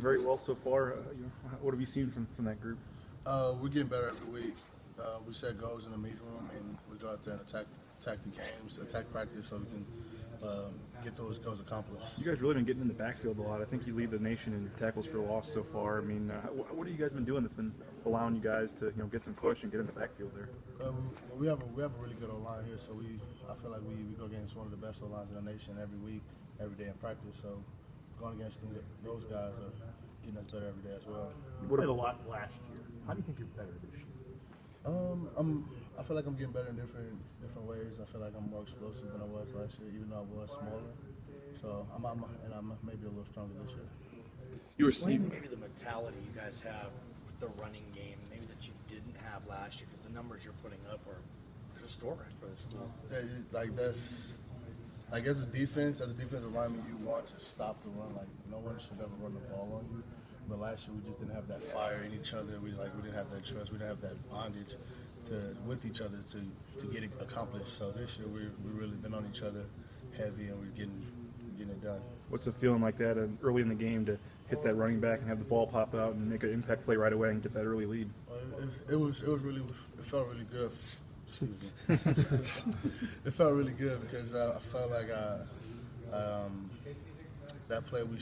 very well so far. What have you seen from that group? We're getting better every week. We set goals in the meeting room, and we go out there and attack the games, attack practice, so we can get those goals accomplished. You guys really been getting in the backfield a lot. I think you lead the nation in tackles for loss so far. I mean, what have you guys been doing that's been allowing you guys to get some push and get in the backfield there? We have a really good O-line here, so I feel like we go against one of the best O-lines in the nation every week, every day in practice. So going against those guys are getting us better every day as well. You played a lot last year. How do you think you're better this year? I feel like I'm getting better in different ways. I feel like I'm more explosive than I was last year, even though I was smaller. So I'm maybe a little stronger this year. You were saying maybe the mentality you guys have with the running game, maybe that you didn't have last year, because the numbers you're putting up are historic for this school. Like as a defensive lineman, you want to stop the run. Like no one should ever run the ball on you. But last year we just didn't have that fire in each other. We didn't have that trust. We didn't have that bondage with each other to get it accomplished. So this year we really been on each other heavy, and we're getting it done. What's it feeling like that early in the game to hit that running back and have the ball pop out and make an impact play right away and get that early lead? It felt really good. Excuse me. It felt really good because I felt like that play we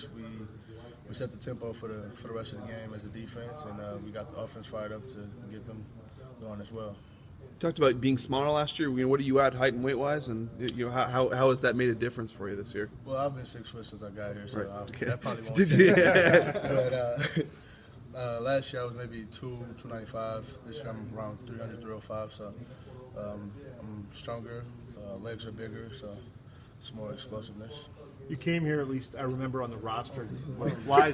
set the tempo for the rest of the game as a defense, and we got the offense fired up to get them going as well. You talked about being smaller last year. What are you at height and weight wise, and how has that made a difference for you this year? Well, I've been 6 foot since I got here, so right. that probably won't change. But last year I was maybe 295. This year I'm around 300, 305. So I'm stronger. Legs are bigger, so it's more explosiveness. You came here, at least I remember, on the roster. Flies.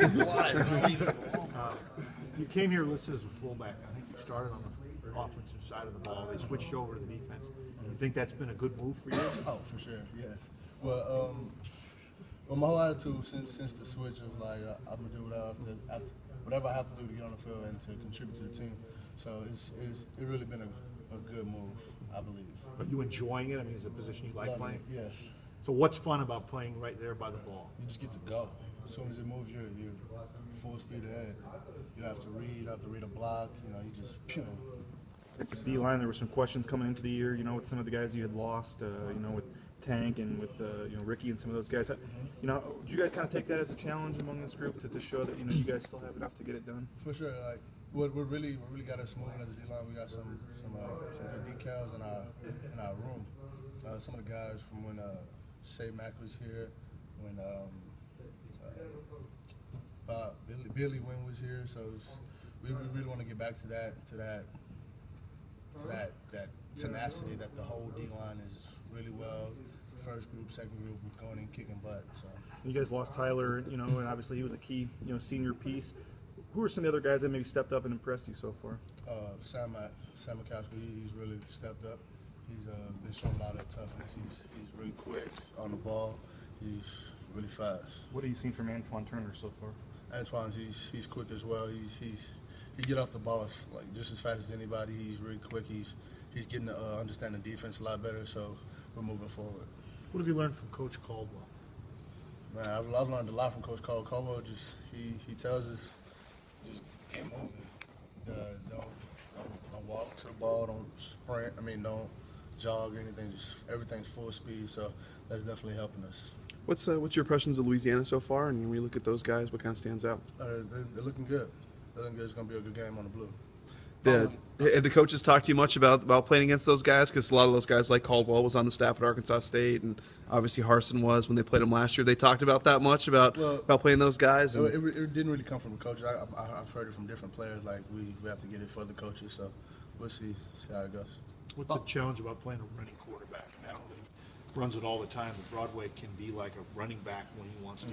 You came here listed as a fullback. I think you started on the offensive side of the ball. They switched over to the defense. You think that's been a good move for you? Oh, for sure, yes. Well, my whole attitude since the switch of like I'm gonna do whatever I have to do to get on the field and to contribute to the team. So it's really been a good move, I believe. Are you enjoying it? I mean, is it a position you like playing? Yes. So what's fun about playing right there by the ball? You just get to go. As soon as it moves, you're full speed ahead. You don't have to read a block. You just pew. At the D-line, there were some questions coming into the year, with some of the guys you had lost, with Tank and with Ricky and some of those guys. Did you guys kind of take that as a challenge among this group to show that you guys still have enough to get it done? For sure. Like what really got us moving as a D-line, we got some good decals in our room. Some of the guys from when Sept was here, when Billy Wynn was here, so we really want to get back to that tenacity that the whole D-line is really well. First group, second group, we're going in kicking butt. So you guys lost Tyler, and obviously he was a key, senior piece. Who are some of the other guys that maybe stepped up and impressed you so far? Sam McCaskey, he's really stepped up. He's been showing a lot of toughness. He's really quick on the ball. He's really fast. What have you seen from Antoine Turner so far? Antoine's he's quick as well. He get off the ball like just as fast as anybody. He's really quick. He's getting to understand the defense a lot better. So we're moving forward. What have you learned from Coach Caldwell? Man, I've learned a lot from Coach Caldwell. Caldwell he tells us just get moving. Don't walk to the ball. Don't sprint. Don't jog or anything. Just everything's full speed. So that's definitely helping us. What's your impressions of Louisiana so far? And when you look at those guys, what kind of stands out? They're looking good. They're looking good. It's going to be a good game on the blue. Have the coaches talked to you much about playing against those guys? Because a lot of those guys, like Caldwell, was on the staff at Arkansas State, and obviously Harsin was when they played him last year. They talked about that much about playing those guys. And it didn't really come from the coaches. I've heard it from different players. Like we have to get it for the coaches. So we'll see how it goes. What's the challenge about playing a running quarterback now? He runs it all the time, but Broadway can be like a running back when he wants to.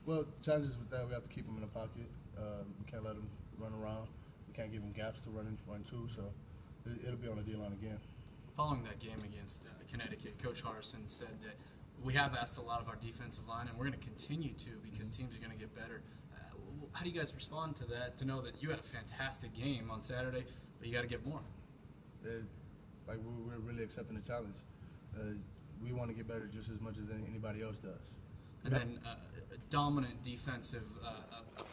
Well, challenges with that, we have to keep him in the pocket. We can't let him run around. We can't give him gaps to run to. So it'll be on the D-line again. Following that game against Connecticut, Coach Harsin said that we have asked a lot of our defensive line, and we're going to continue to because teams are going to get better. How do you guys respond to that, to know that you had a fantastic game on Saturday, but you got to give more? We're really accepting the challenge. We want to get better just as much as anybody else does. And then a dominant defensive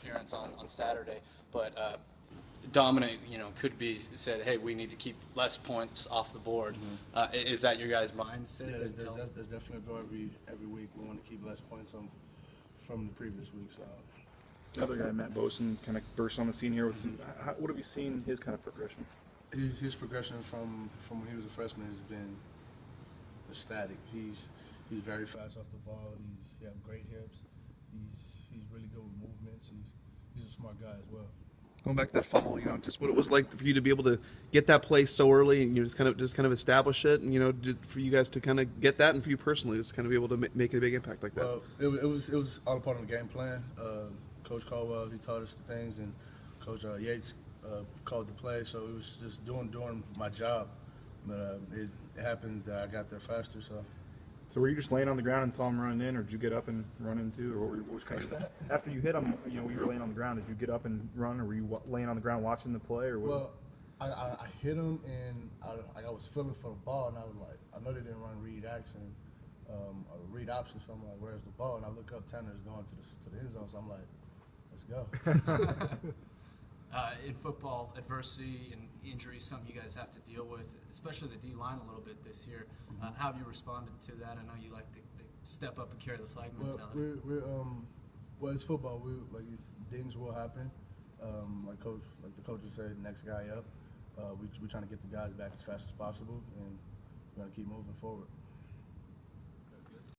appearance on Saturday, but Dominic, could be said, hey, we need to keep less points off the board. Is that your guys' mindset? Yeah, that's definitely a goal every week. We want to keep less points from the previous week. So. The other guy, Matt Boson, kind of burst on the scene here with some. What have you seen his kind of progression? His progression from when he was a freshman has been ecstatic. He's very fast off the ball. He has great hips. He's really good with movements. He's a smart guy as well. Going back to that funnel, just what it was like for you to be able to get that play so early, and just kind of establish it, and for you guys to kind of get that, and for you personally, just kind of be able to make a big impact like that. Well, it was all a part of the game plan. Coach Caldwell, he taught us the things, and Coach Yates called the play, so it was just doing my job. But it happened that I got there faster. So were you just laying on the ground and saw him running in, or did you get up and run in too, or what was kind of after you hit him? You were laying on the ground. Did you get up and run, or were you laying on the ground watching the play, or what? Well, I hit him, and I was feeling for the ball, and I was like, I know they didn't run read action or read option, so I'm like, where's the ball? And I look up, Tanner's going to the end zone, so I'm like, let's go. In football, adversity and injury is something you guys have to deal with, especially the D-line a little bit this year. How have you responded to that? I know you like to step up and carry the flag mentality. Well, it's football. Things will happen. Like the coaches said, next guy up. We're trying to get the guys back as fast as possible, and we're going to keep moving forward.